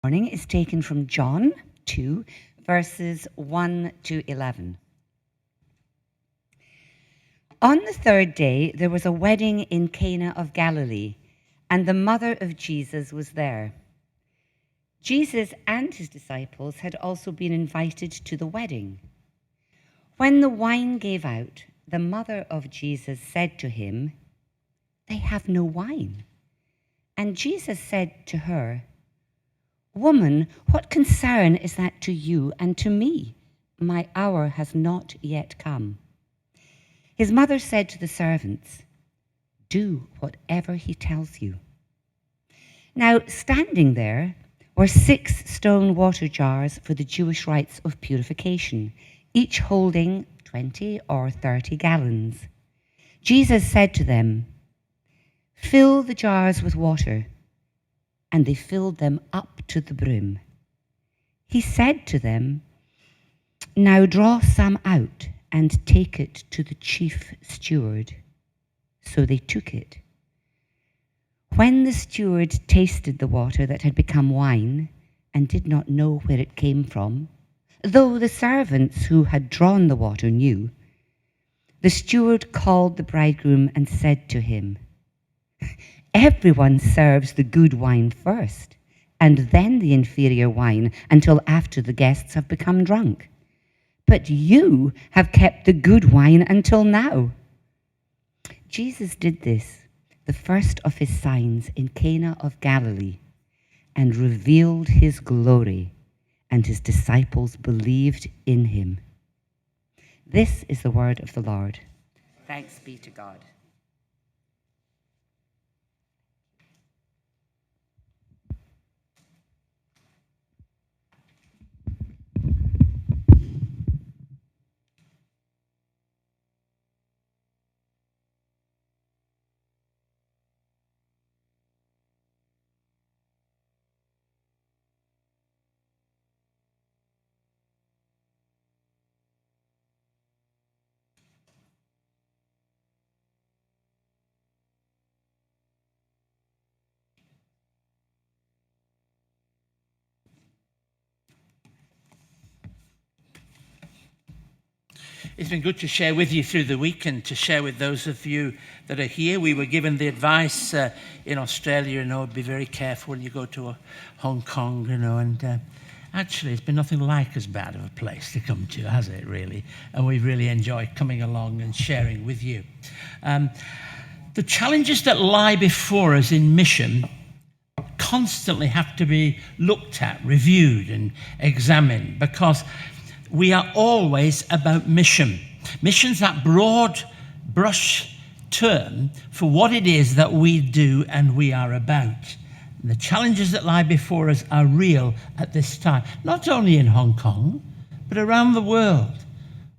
Morning is taken from John 2, verses 1 to 11. On the third day, there was a wedding in Cana of Galilee, and the mother of Jesus was there. Jesus and his disciples had also been invited to the wedding. When the wine gave out, the mother of Jesus said to him, "They have no wine." And Jesus said to her, "Woman, what concern is that to you and to me? My hour has not yet come." His mother said to the servants, "Do whatever he tells you." Now, standing there were 6 stone water jars for the Jewish rites of purification, each holding 20 or 30 gallons. Jesus said to them, "Fill the jars with water." And they filled them up to the brim. He said to them, "Now draw some out and take it to the chief steward." So they took it. When the steward tasted the water that had become wine and did not know where it came from, though the servants who had drawn the water knew, the steward called the bridegroom and said to him, "Everyone serves the good wine first, and then the inferior wine until after the guests have become drunk. But you have kept the good wine until now." Jesus did this, the first of his signs in Cana of Galilee, and revealed his glory, and his disciples believed in him. This is the word of the Lord. Thanks be to God. It's been good to share with you through the week and to share with those of you that are here. We were given the advice in Australia, be very careful when you go to Hong Kong, and actually it's been nothing like as bad of a place to come to, has it, really? And we really enjoy coming along and sharing with you. The challenges that lie before us in mission constantly have to be looked at, reviewed and examined, because we are always about mission. Mission's that broad brush term for what it is that we do and we are about. And the challenges that lie before us are real at this time, not only in Hong Kong, but around the world,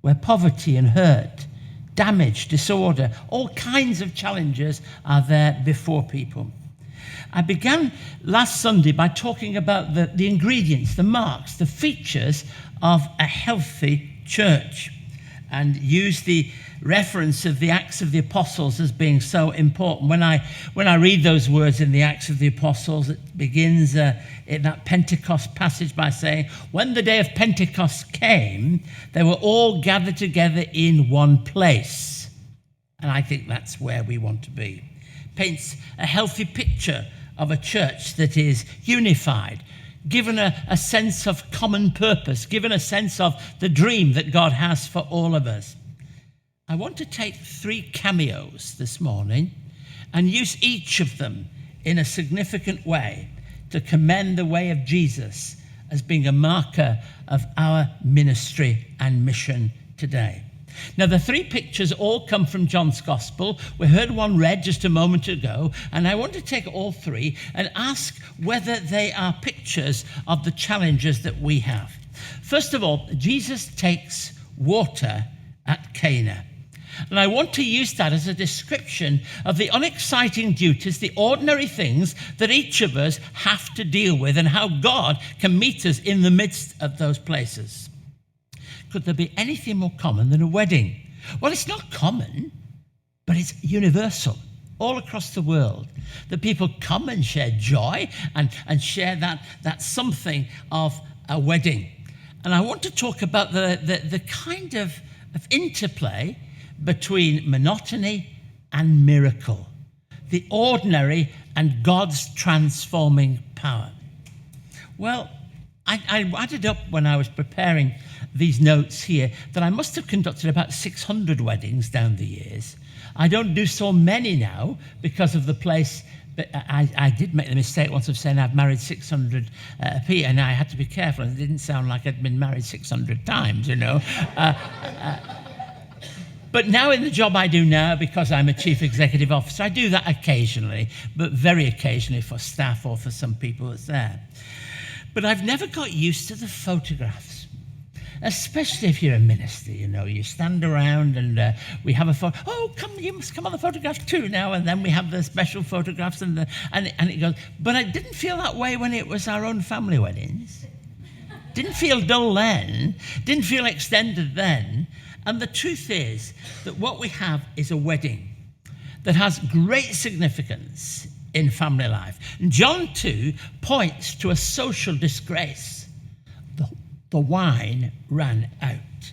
where poverty and hurt, damage, disorder, all kinds of challenges are there before people. I began last Sunday by talking about the ingredients, the marks, the features of a healthy church, and used the reference of the Acts of the Apostles as being so important. When I read those words in the Acts of the Apostles, it begins in that Pentecost passage by saying, "When the day of Pentecost came, they were all gathered together in one place." And I think that's where we want to be. Paints a healthy picture of a church that is unified, given a sense of common purpose, given a sense of the dream that God has for all of us. I want to take 3 cameos this morning and use each of them in a significant way to commend the way of Jesus as being a marker of our ministry and mission today. Now, the 3 pictures all come from John's Gospel. We heard one read just a moment ago, and I want to take all 3 and ask whether they are pictures of the challenges that we have. First of all, Jesus takes water at Cana. And I want to use that as a description of the unexciting duties, the ordinary things that each of us have to deal with, and how God can meet us in the midst of those places. Could there be anything more common than a wedding? Well, it's not common, but it's universal. all across the world, that people come and share joy and share that something of a wedding. And I want to talk about the kind of interplay between monotony and miracle, the ordinary and God's transforming power. Well, I added up when I was preparing these notes here that I must have conducted about 600 weddings down the years. I don't do so many now because of the place, but I did make the mistake once of saying I've married 600 people, and I had to be careful. It didn't sound like I'd been married 600 times, you know. But now in the job I do now, because I'm a chief executive officer, I do that occasionally, but very occasionally for staff or for some people that's there. But I've never got used to the photographs, especially if you're a minister, you know. You stand around and we have a photo. Oh, come, you must come on the photograph too now. And then we have the special photographs and it goes. But I didn't feel that way when it was our own family weddings. Didn't feel dull then, didn't feel extended then. And the truth is that what we have is a wedding that has great significance in family life. And John 2 points to a social disgrace. The wine ran out.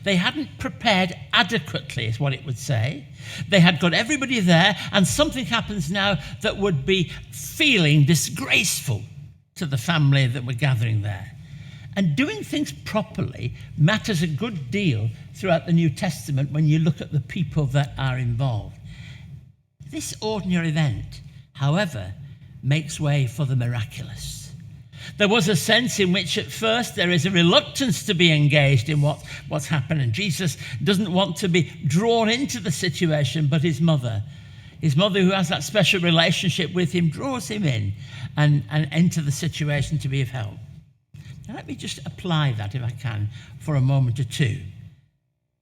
They hadn't prepared adequately, is what it would say. They had got everybody there, and something happens now that would be feeling disgraceful to the family that were gathering there. And doing things properly matters a good deal throughout the New Testament when you look at the people that are involved. This ordinary event, however, makes way for the miraculous. There was a sense in which at first there is a reluctance to be engaged in what's happening. Jesus doesn't want to be drawn into the situation, but his mother, who has that special relationship with him, draws him in and into the situation to be of help. Now, let me just apply that, if I can, for a moment or two.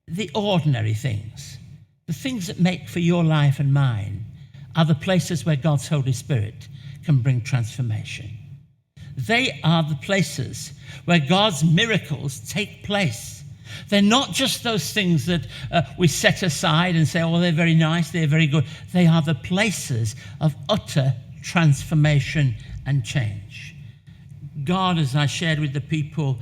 The ordinary things, the things that make for your life and mine, are the places where God's Holy Spirit can bring transformation. They are the places where God's miracles take place. They're not just those things that we set aside and say, oh, they're very nice, they're very good. They are the places of utter transformation and change. God, as I shared with the people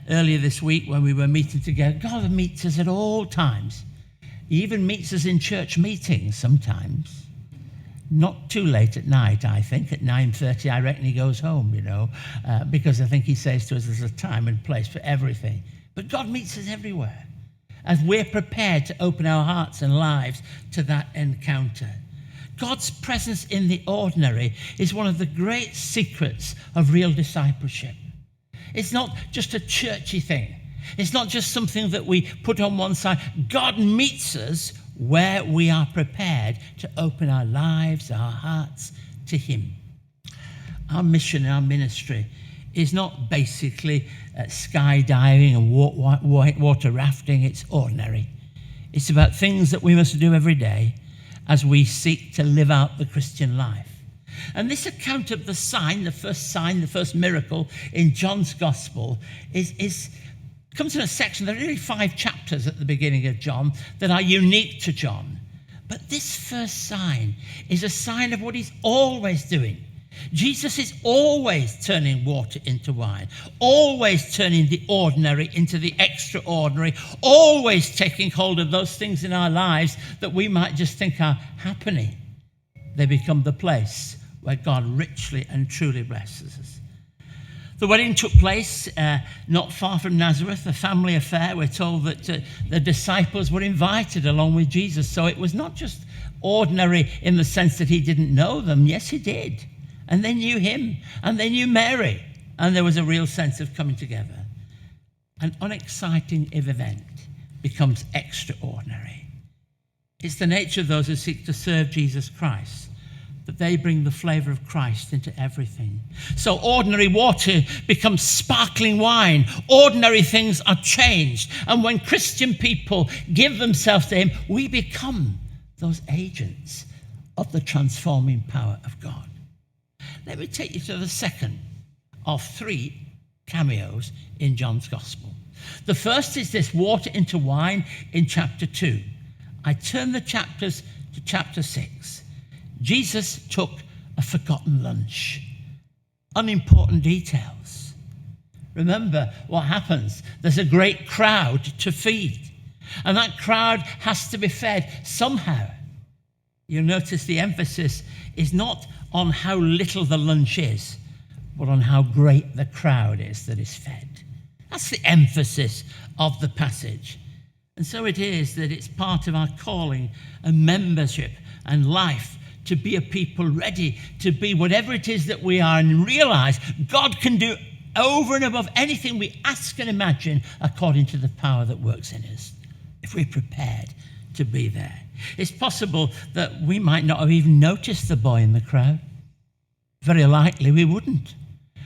earlier this week when we were meeting together, God meets us at all times. He even meets us in church meetings sometimes. Not too late at night, I think. At 9:30, I reckon he goes home, you know, because I think he says to us there's a time and place for everything. But God meets us everywhere as we're prepared to open our hearts and lives to that encounter. God's presence in the ordinary is one of the great secrets of real discipleship. It's not just a churchy thing. It's not just something that we put on one side. God meets us where we are prepared to open our lives, our hearts to him. Our mission, our ministry is not basically skydiving and water rafting. It's ordinary. It's about things that we must do every day as we seek to live out the Christian life. And this account of the first miracle in John's Gospel comes in a section. There are really 5 chapters at the beginning of John that are unique to John. But this first sign is a sign of what he's always doing. Jesus is always turning water into wine, always turning the ordinary into the extraordinary, always taking hold of those things in our lives that we might just think are happening. They become the place where God richly and truly blesses us. The wedding took place not far from Nazareth, a family affair. We're told that the disciples were invited along with Jesus. So it was not just ordinary in the sense that he didn't know them. Yes, he did. And they knew him, and they knew Mary, and there was a real sense of coming together. An unexciting event becomes extraordinary. It's the nature of those who seek to serve Jesus Christ, that they bring the flavor of Christ into everything. So ordinary water becomes sparkling wine. Ordinary things are changed. And when Christian people give themselves to him, we become those agents of the transforming power of God. Let me take you to the second of 3 cameos in John's Gospel. The first is this water into wine in chapter 2. I turn the chapters to chapter 6. Jesus took a forgotten lunch. Unimportant details. Remember what happens. There's a great crowd to feed, and that crowd has to be fed somehow. You'll notice the emphasis is not on how little the lunch is, but on how great the crowd is that is fed. That's the emphasis of the passage. And so it is that it's part of our calling and membership and life to be a people ready to be whatever it is that we are, and realize God can do over and above anything we ask and imagine according to the power that works in us, if we're prepared to be there. It's possible that we might not have even noticed the boy in the crowd. Very likely we wouldn't.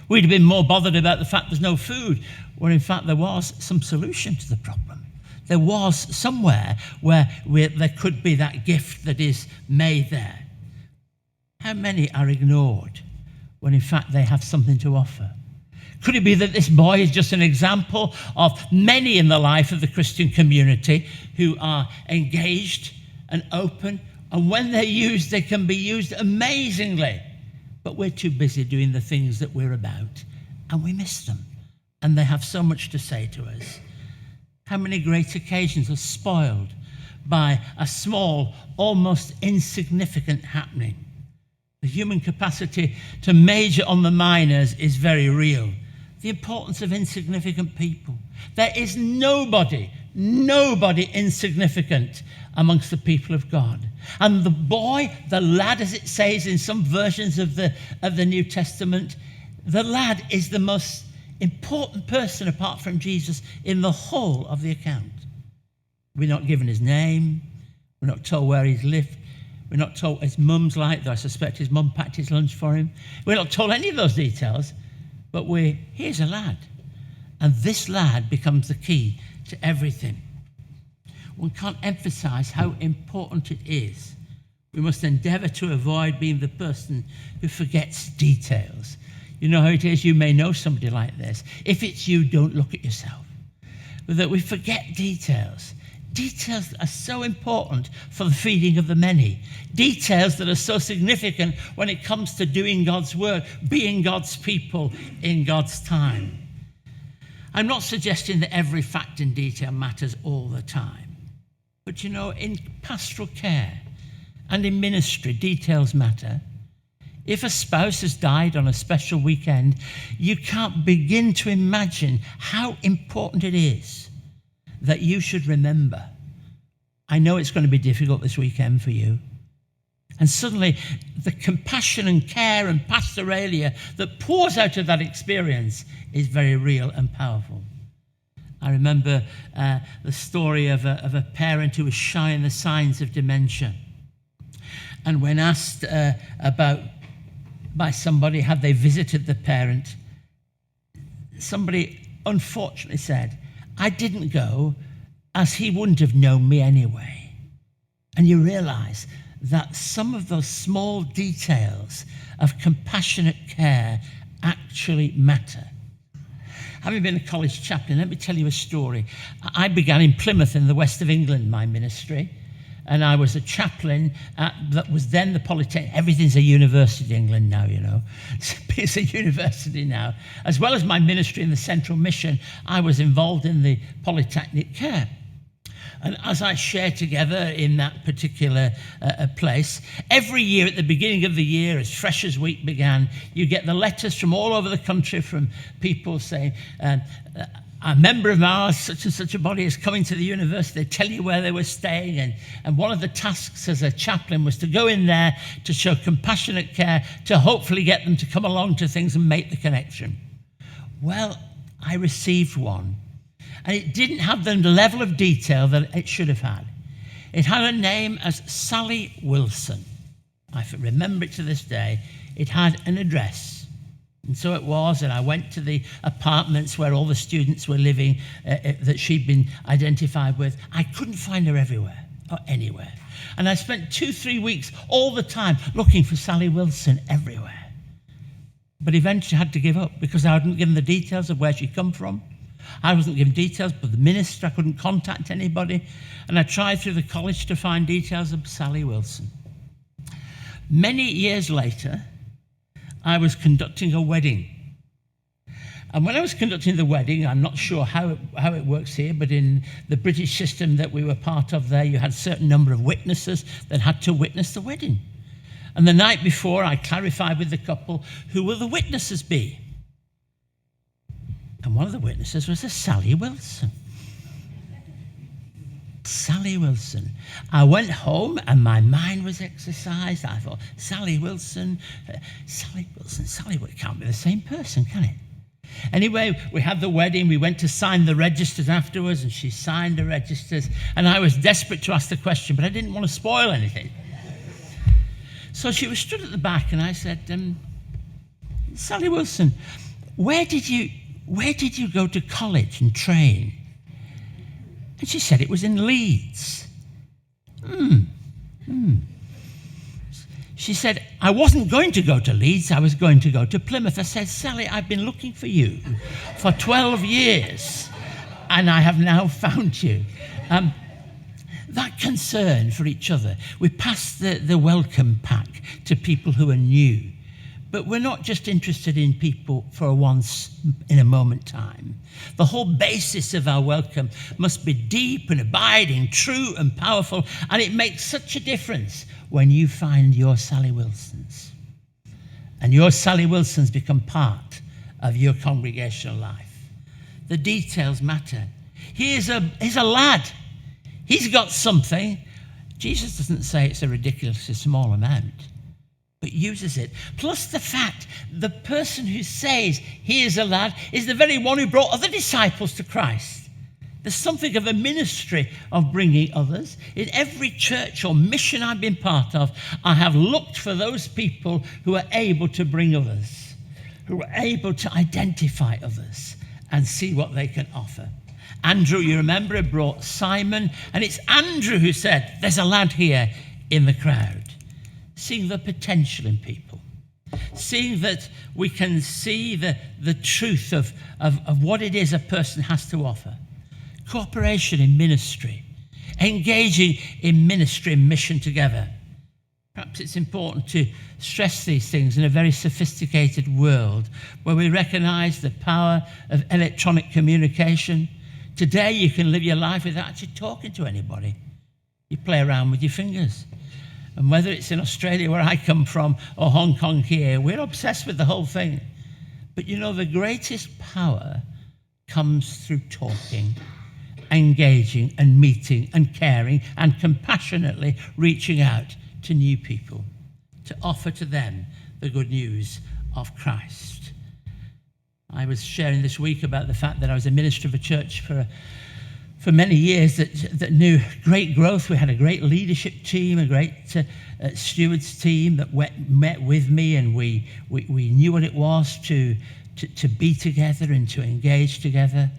We'd have been more bothered about the fact there's no food, where in fact there was some solution to the problem. There was somewhere where there could be that gift that is made there. How many are ignored when in fact they have something to offer? Could it be that this boy is just an example of many in the life of the Christian community who are engaged and open, and when they're used, they can be used amazingly, but we're too busy doing the things that we're about, and we miss them, and they have so much to say to us. How many great occasions are spoiled by a small, almost insignificant happening? The human capacity to major on the minors is very real. The importance of insignificant people. There is nobody insignificant amongst the people of God. And the boy, the lad, as it says in some versions of the New Testament, the lad is the most important person apart from Jesus in the whole of the account. We're not given his name. We're not told where he's lived. We're not told what his mum's like, though I suspect his mum packed his lunch for him. We're not told any of those details, but here's a lad. And this lad becomes the key to everything. One can't emphasize how important it is. We must endeavor to avoid being the person who forgets details. You know how it is? You may know somebody like this. If it's you, don't look at yourself. But that we forget details. Details that are so important for the feeding of the many. Details that are so significant when it comes to doing God's work, being God's people in God's time. I'm not suggesting that every fact and detail matters all the time. But you know, in pastoral care and in ministry, details matter. If a spouse has died on a special weekend, you can't begin to imagine how important it is that you should remember. I know it's going to be difficult this weekend for you. And suddenly, the compassion and care and pastoralia that pours out of that experience is very real and powerful. I remember the story of a parent who was showing the signs of dementia. And when asked by somebody, had they visited the parent, somebody unfortunately said, "I didn't go as he wouldn't have known me anyway." And you realize that some of those small details of compassionate care actually matter. Having been a college chaplain, let me tell you a story. I began in Plymouth in the west of England, my ministry, and I was a chaplain that was then the Polytechnic. Everything's a university in England now, you know. It's a university now. As well as my ministry in the Central Mission, I was involved in the Polytechnic care. And as I shared together in that particular place, every year at the beginning of the year, as Freshers Week began, you get the letters from all over the country from people saying, a member of ours, such and such a body, is coming to the university. They tell you where they were staying. And one of the tasks as a chaplain was to go in there to show compassionate care, to hopefully get them to come along to things and make the connection. Well, I received one. And it didn't have the level of detail that it should have had. It had a name as Sally Wilson. I remember it to this day. It had an address. And so it was, and I went to the apartments where all the students were living that she'd been identified with. I couldn't find her everywhere or anywhere. And I spent 2-3 weeks all the time looking for Sally Wilson everywhere. But eventually I had to give up because I hadn't given the details of where she'd come from. I wasn't given details, but the minister, I couldn't contact anybody. And I tried through the college to find details of Sally Wilson. Many years later, I was conducting a wedding. And when I was conducting the wedding, I'm not sure how it works here, but in the British system that we were part of there, you had a certain number of witnesses that had to witness the wedding. And the night before, I clarified with the couple, who will the witnesses be? And one of the witnesses was a Sally Wilson. Sally Wilson. I went home and my mind was exercised. I thought, Sally Wilson, it can't be the same person, can it? Anyway, we had the wedding. We went to sign the registers afterwards, and she signed the registers. And I was desperate to ask the question, but I didn't want to spoil anything. So she was stood at the back, and I said, Sally Wilson, where did you go to college and train? And she said it was in Leeds. She said, I wasn't going to go to Leeds, I was going to go to Plymouth. I said, Sally, I've been looking for you for 12 years, and I have now found you. That concern for each other. We passed the welcome pack to people who are new, but we're not just interested in people for a once in a moment time. The whole basis of our welcome must be deep and abiding, true and powerful, and it makes such a difference when you find your Sally Wilsons. And your Sally Wilsons become part of your congregational life. The details matter. He's a lad. He's got something. Jesus doesn't say it's a ridiculously small amount, but uses it. Plus the fact, the person who says he is a lad is the very one who brought other disciples to Christ. There's something of a ministry of bringing others. In every church or mission I've been part of, I have looked for those people who are able to bring others, who are able to identify others and see what they can offer. Andrew, you remember, had brought Simon, and it's Andrew who said, there's a lad here in the crowd. Seeing the potential in people, seeing that we can see the truth of what it is a person has to offer. Cooperation in ministry, engaging in ministry and mission together. Perhaps it's important to stress these things in a very sophisticated world where we recognize the power of electronic communication. Today you can live your life without actually talking to anybody. You play around with your fingers. And whether it's in Australia, where I come from, or Hong Kong here, we're obsessed with the whole thing. But you know, the greatest power comes through talking, engaging and meeting and caring and compassionately reaching out to new people to offer to them the good news of Christ. I was sharing this week about the fact that I was a minister of a church for many years that knew great growth. We had a great leadership team, a great stewards team that met with me, and we knew what it was to be together and to engage together.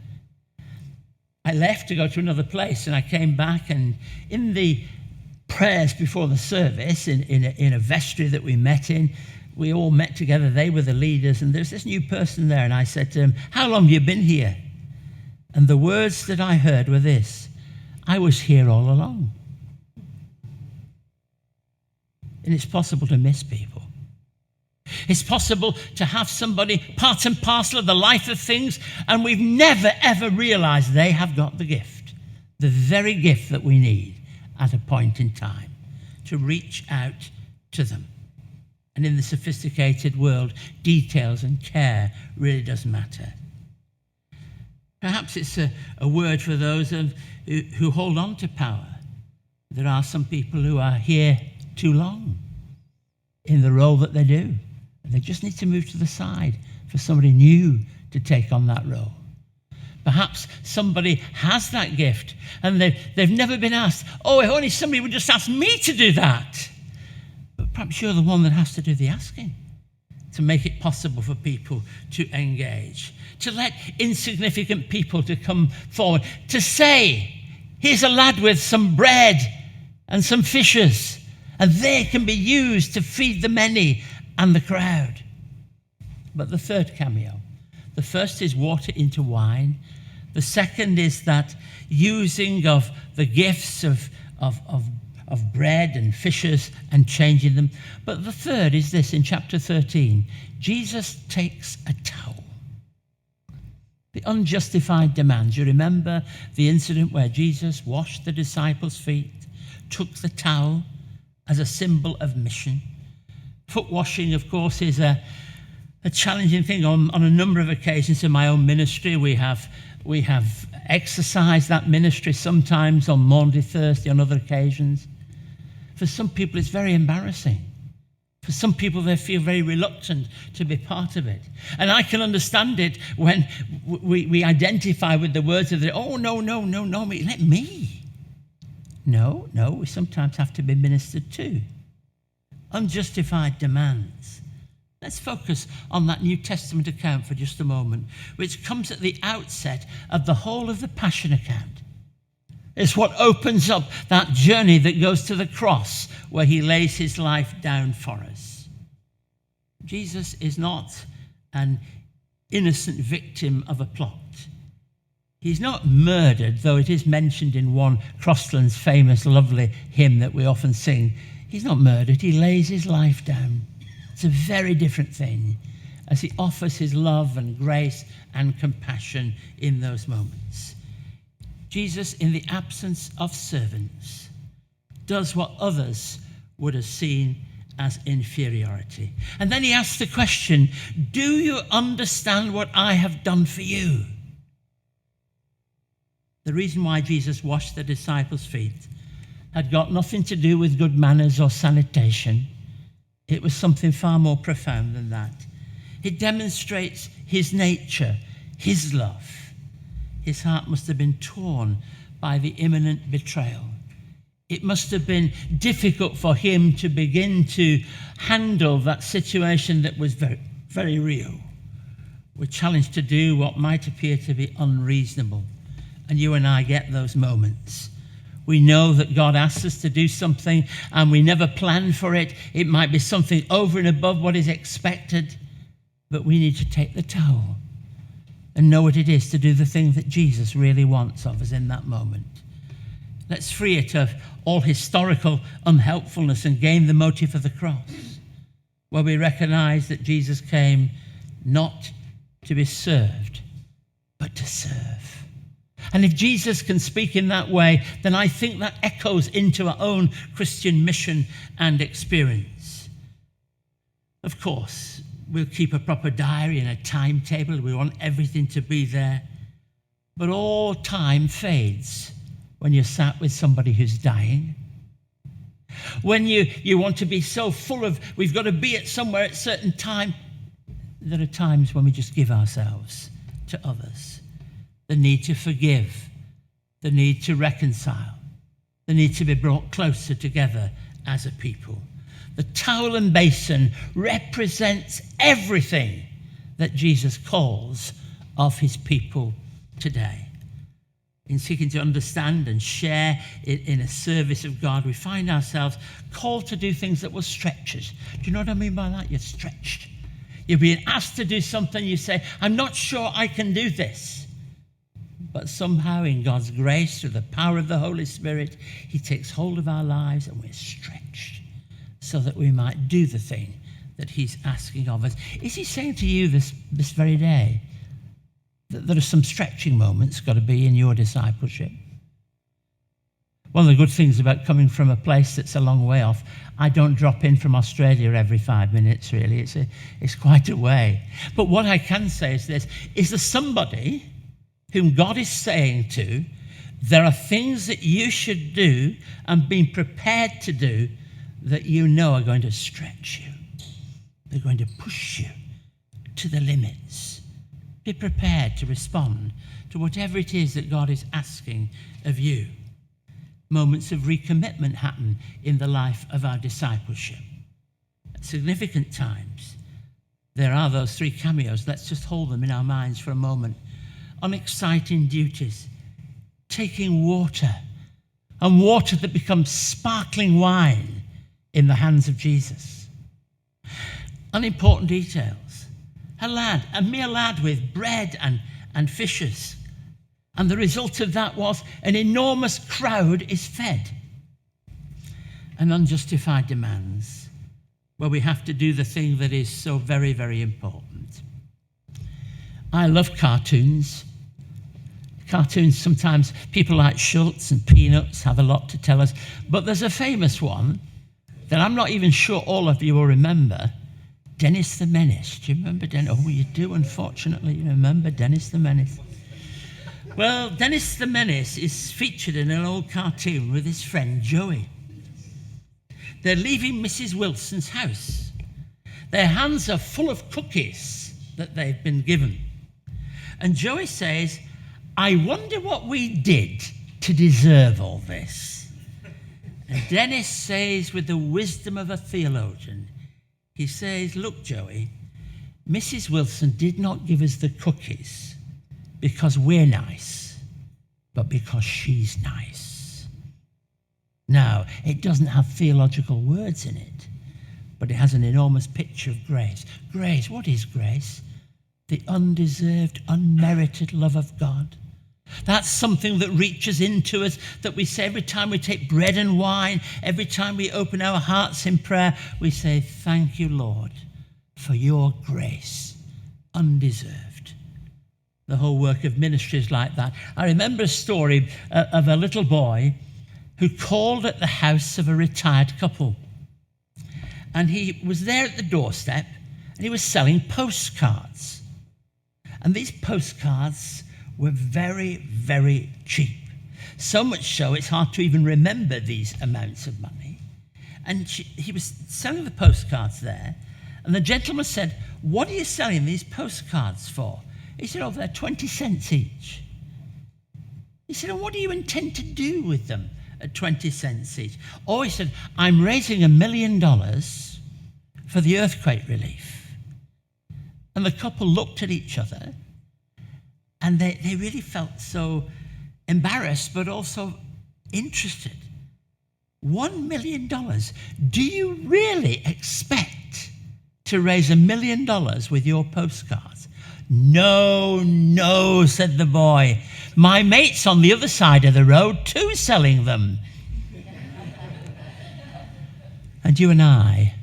I left to go to another place, and I came back, and in the prayers before the service, in a vestry that we met in, we all met together. They were the leaders, and there's this new person there, and I said to him, how long have you been here? And the words that I heard were this: I was here all along. And it's possible to miss people. It's possible to have somebody part and parcel of the life of things, and we've never, ever realized they have got the gift, the very gift that we need at a point in time to reach out to them. And in the sophisticated world, details and care really does matter. Perhaps it's a word for those who hold on to power. There are some people who are here too long in the role that they do. And they just need to move to the side for somebody new to take on that role. Perhaps somebody has that gift and they've never been asked, oh, if only somebody would just ask me to do that. But perhaps you're the one that has to do the asking to make it possible for people to engage, to let insignificant people to come forward, to say, here's a lad with some bread and some fishes, and they can be used to feed the many and the crowd. But the third cameo, the first is water into wine. The second is that using of the gifts of of bread and fishes and changing them. But the third is this, in chapter 13, Jesus takes a towel. The unjustified demands. You remember the incident where Jesus washed the disciples' feet, took the towel as a symbol of mission. Foot washing, of course, is a challenging thing. On a number of occasions in my own ministry, we have exercised that ministry, sometimes on Maundy Thursday, on other occasions. For some people, it's very embarrassing. For some people, they feel very reluctant to be part of it. And I can understand it when we identify with the words of oh, no, let me. No, we sometimes have to be ministered to. Unjustified demands. Let's focus on that New Testament account for just a moment, which comes at the outset of the whole of the Passion account. It's what opens up that journey that goes to the cross, where he lays his life down for us. Jesus is not an innocent victim of a plot. He's not murdered, though it is mentioned in one Crossland's famous, lovely hymn that we often sing. He's not murdered, he lays his life down. It's a very different thing as he offers his love and grace and compassion in those moments. Jesus, in the absence of servants, does what others would have seen as inferiority. And then he asks the question, do you understand what I have done for you? The reason why Jesus washed the disciples' feet had got nothing to do with good manners or sanitation. It was something far more profound than that. It demonstrates his nature, his love. His heart must have been torn by the imminent betrayal. It must have been difficult for him to begin to handle that situation that was very, very real. We're challenged to do what might appear to be unreasonable. And you and I get those moments. We know that God asks us to do something and we never plan for it. It might be something over and above what is expected, but we need to take the towel and know what it is to do the thing that Jesus really wants of us in that moment. Let's free it of all historical unhelpfulness and gain the motive of the cross, where we recognize that Jesus came not to be served, but to serve. And if Jesus can speak in that way, then I think that echoes into our own Christian mission and experience. Of course, we'll keep a proper diary and a timetable. We want everything to be there. But all time fades when you're sat with somebody who's dying. When you want to be so full of, we've got to be at somewhere at a certain time. There are times when we just give ourselves to others. The need to forgive, the need to reconcile, the need to be brought closer together as a people. The towel and basin represents everything that Jesus calls of his people today. In seeking to understand and share in a service of God, we find ourselves called to do things that will stretch us. Do you know what I mean by that? You're stretched. You're being asked to do something, you say, I'm not sure I can do this. But somehow in God's grace, through the power of the Holy Spirit, he takes hold of our lives and we're stretched so that we might do the thing that he's asking of us. Is he saying to you this very day that there are some stretching moments got to be in your discipleship? One of the good things about coming from a place that's a long way off, I don't drop in from Australia every 5 minutes, really. It's quite a way. But what I can say is this, is there somebody whom God is saying to, there are things that you should do and being prepared to do that you know are going to stretch you. They're going to push you to the limits. Be prepared to respond to whatever it is that God is asking of you. Moments of recommitment happen in the life of our discipleship. At significant times, there are those 3 cameos. Let's just hold them in our minds for a moment. Unexciting duties, taking water, and water that becomes sparkling wine in the hands of Jesus. Unimportant details. A mere lad with bread and fishes. And the result of that was an enormous crowd is fed. and unjustified demands, where we have to do the thing that is so very, very important. I love cartoons. Cartoons, sometimes people like Schultz and Peanuts have a lot to tell us, but there's a famous one that I'm not even sure all of you will remember, Dennis the Menace. Do you remember Dennis? Oh, you do, unfortunately. You remember Dennis the Menace. Well, Dennis the Menace is featured in an old cartoon with his friend Joey. They're leaving Mrs. Wilson's house. Their hands are full of cookies that they've been given. And Joey says, I wonder what we did to deserve all this. And Dennis says, with the wisdom of a theologian, he says, look, Joey, Mrs. Wilson did not give us the cookies because we're nice, but because she's nice. Now, it doesn't have theological words in it, but it has an enormous picture of grace. Grace, what is grace? The undeserved, unmerited love of God. That's something that reaches into us, that we say every time we take bread and wine, every time we open our hearts in prayer, we say, thank you, Lord, for your grace, undeserved. The whole work of ministry is like that. I remember a story of a little boy who called at the house of a retired couple. And he was there at the doorstep, and he was selling postcards. And these postcards were very, very cheap. So much so, it's hard to even remember these amounts of money. And he was selling the postcards there, and the gentleman said, what are you selling these postcards for? He said, oh, they're 20 cents each. He said, and what do you intend to do with them at 20 cents each? Oh, he said, I'm raising $1 million for the earthquake relief. And the couple looked at each other, and they really felt so embarrassed, but also interested. $1 million. Do you really expect to raise $1 million with your postcards? No, no, said the boy. My mate's on the other side of the road too, selling them. And you and I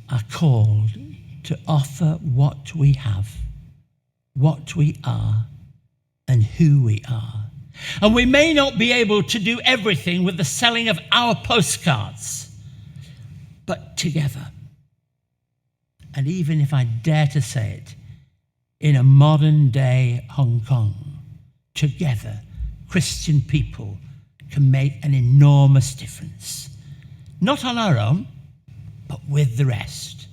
are called to offer what we have, what we are, and who we are. And we may not be able to do everything with the selling of our postcards, but together. And even if I dare to say it, in a modern day Hong Kong, together, Christian people can make an enormous difference. Not on our own, but with the rest,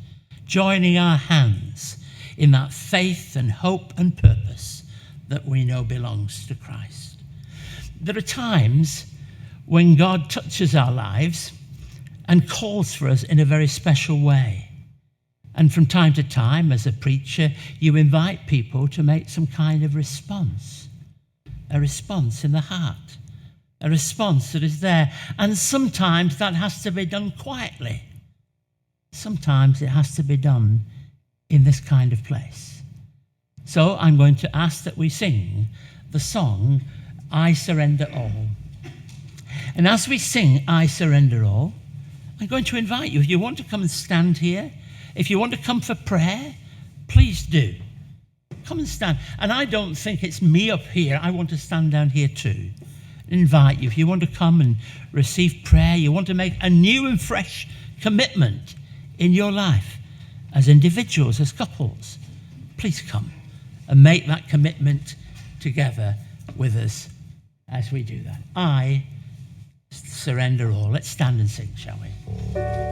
joining our hands in that faith and hope and purpose that we know belongs to Christ. There are times when God touches our lives and calls for us in a very special way. And from time to time, as a preacher, you invite people to make some kind of response, a response in the heart, a response that is there. And sometimes that has to be done quietly. Sometimes it has to be done in this kind of place. So I'm going to ask that we sing the song, I Surrender All. And as we sing, I Surrender All, I'm going to invite you, if you want to come and stand here, if you want to come for prayer, please do. Come and stand. And I don't think it's me up here. I want to stand down here too. Invite you. If you want to come and receive prayer, you want to make a new and fresh commitment in your life as individuals, as couples, please come and make that commitment together with us as we do that. I surrender all. Let's stand and sing, shall we?